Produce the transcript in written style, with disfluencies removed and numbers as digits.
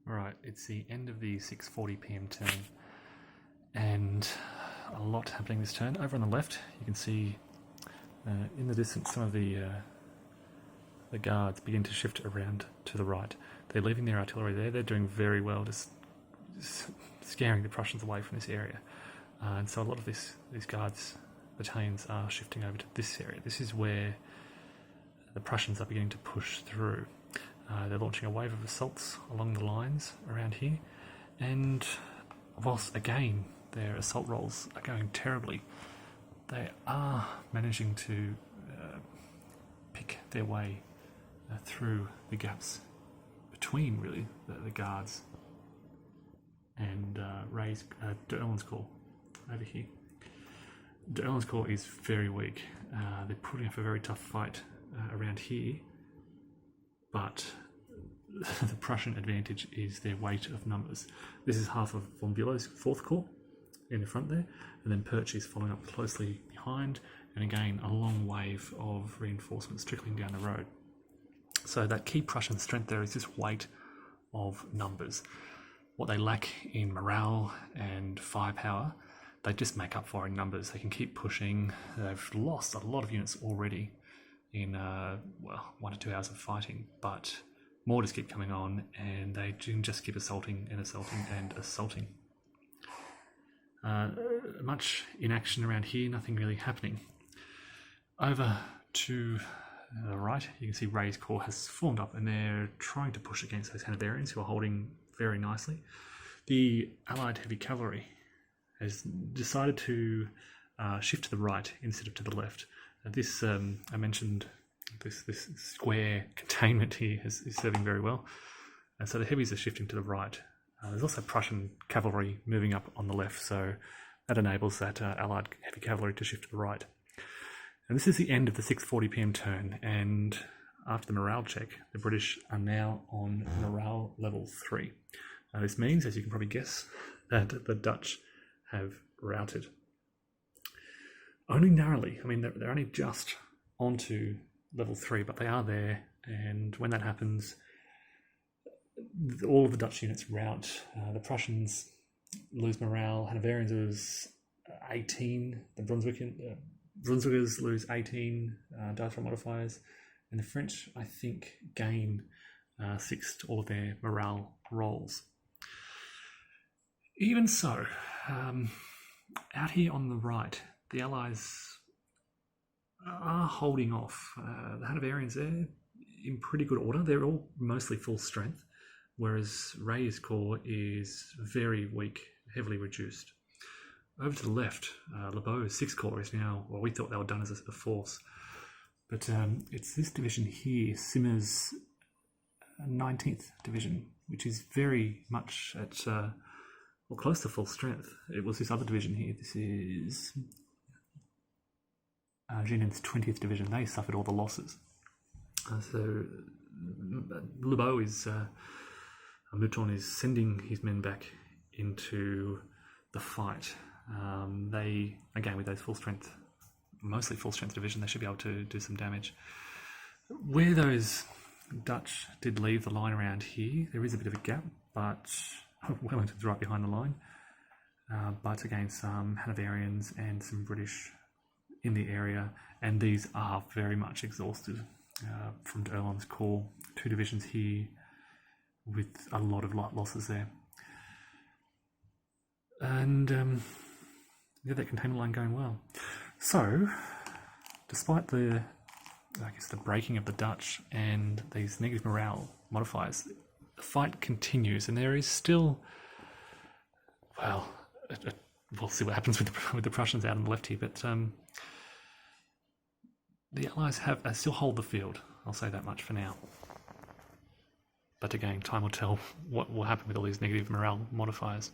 Alright, it's the end of the 6:40 p.m. turn, and a lot happening this turn. Over on the left, you can see in the distance some of the guards begin to shift around to the right. They're leaving their artillery there. They're doing very well, just scaring the Prussians away from this area. And so a lot of these guards battalions are shifting over to this area. This is where the Prussians are beginning to push through. They're launching a wave of assaults along the lines around here, and whilst again their assault rolls are going terribly, they are managing to pick their way through the gaps between really the guards and D'Erlin's Corps over here. D'Erlin's Corps is very weak. They're putting up a very tough fight around here, but the Prussian advantage is their weight of numbers. This is half of von Bülow's 4th Corps in the front there, and then Perch is following up closely behind, and again a long wave of reinforcements trickling down the road. So that key Prussian strength there is this weight of numbers. What they lack in morale and firepower, they just make up for in numbers. They can keep pushing. They've lost a lot of units already in 1 to 2 hours of fighting, but more just keep coming on, and they can just keep assaulting and assaulting and assaulting. Much inaction around here, nothing really happening. Over to the right, you can see Ray's Corps has formed up, and they're trying to push against those Hanoverians who are holding very nicely. The Allied heavy cavalry has decided to shift to the right instead of to the left. This, I mentioned, this square containment here is serving very well. And so the heavies are shifting to the right. There's also Prussian cavalry moving up on the left, so that enables that Allied heavy cavalry to shift to the right. And this is the end of the 6:40 p.m. turn, and after the morale check, the British are now on morale level 3. This means, as you can probably guess, that the Dutch have routed. Only narrowly. I mean, they're only just onto level 3, but they are there, and when that happens, all of the Dutch units rout. The Prussians lose morale. Hanoverians lose 18. The Brunswickers lose 18 diaspora modifiers, and the French, I think, gain 6 to all of their morale rolls. Even so, out here on the right, the Allies are holding off. The Hanoverians there in pretty good order. They're all mostly full strength, whereas Ray's Corps is very weak, heavily reduced. Over to the left, Lebeau's 6th Corps is now, well, we thought they were done as a force, but it's this division here, Simmer's 19th Division, which is very much at, close to full strength. It was this other division here. This is Jeannen's 20th Division. They suffered all the losses. So Lebeau Mouton is sending his men back into the fight. They, again, with those full strength, mostly full strength division, they should be able to do some damage. Where those Dutch did leave the line around here, there is a bit of a gap, but Wellington's right behind the line. But again, some Hanoverians and some British in the area, and these are very much exhausted from D'Erlin's Corps. 2 divisions here with a lot of light losses there. And that containment line going well. So, despite the breaking of the Dutch and these negative morale modifiers, the fight continues, and there is still, we'll see what happens with the Prussians out on the left here, but the Allies still hold the field. I'll say that much for now. But again, time will tell what will happen with all these negative morale modifiers.